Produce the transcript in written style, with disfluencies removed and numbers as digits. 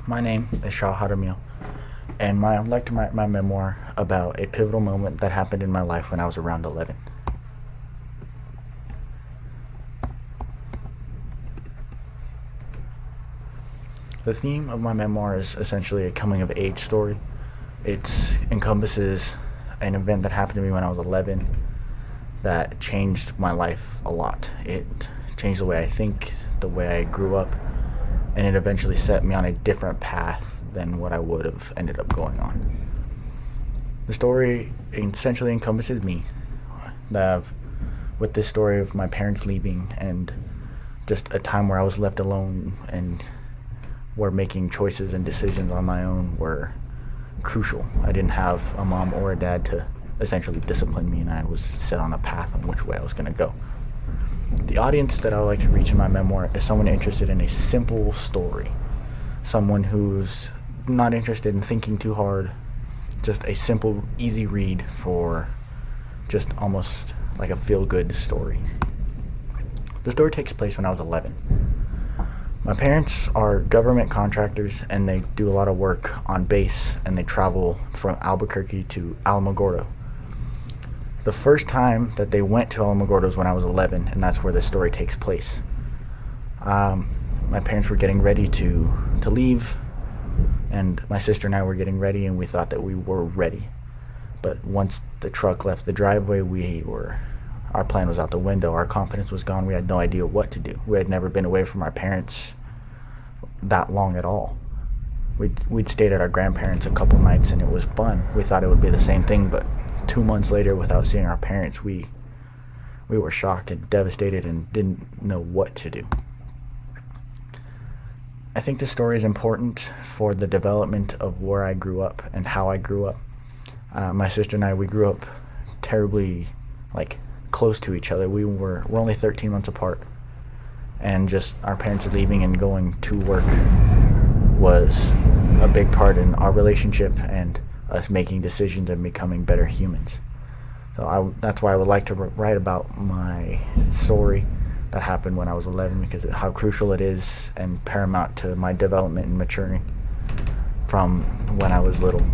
My name is Shah Haramil, and I'd like to write my memoir about a pivotal moment that happened in my life when I was around 11. The theme of my memoir is essentially a coming-of-age story. It encompasses an event that happened to me when I was 11 that changed my life a lot. It changed the way I think, the way I grew up, and it eventually set me on a different path than what I would have ended up going on. The story essentially encompasses me, with this story of my parents leaving and just a time where I was left alone and where making choices and decisions on my own were crucial. I didn't have a mom or a dad to essentially discipline me, and I was set on a path on which way I was going to go. The audience that I would like to reach in my memoir is someone interested in a simple story, someone who's not interested in thinking too hard, just a simple, easy read for just almost like a feel-good story. The story takes place when I was 11. My parents are government contractors, and they do a lot of work on base, and they travel from Albuquerque to Alamogordo. The first time that they went to Alamogordo was when I was 11, and that's where the story takes place. My parents were getting ready to leave, and my sister and I were getting ready, and we thought that we were ready. But once the truck left the driveway, our plan was out the window. Our confidence was gone. We had no idea what to do. We had never been away from our parents that long at all. We'd stayed at our grandparents a couple nights, and it was fun. We thought it would be the same thing, but 2 months later, without seeing our parents, we were shocked and devastated and didn't know what to do. I think this story is important for the development of where I grew up and how I grew up. My sister and I, we grew up terribly, close to each other. We're only 13 months apart, and just our parents leaving and going to work was a big part in our relationship and us making decisions and becoming better humans. So that's why I would like to write about my story that happened when I was 11, because of how crucial it is and paramount to my development and maturing from when I was little.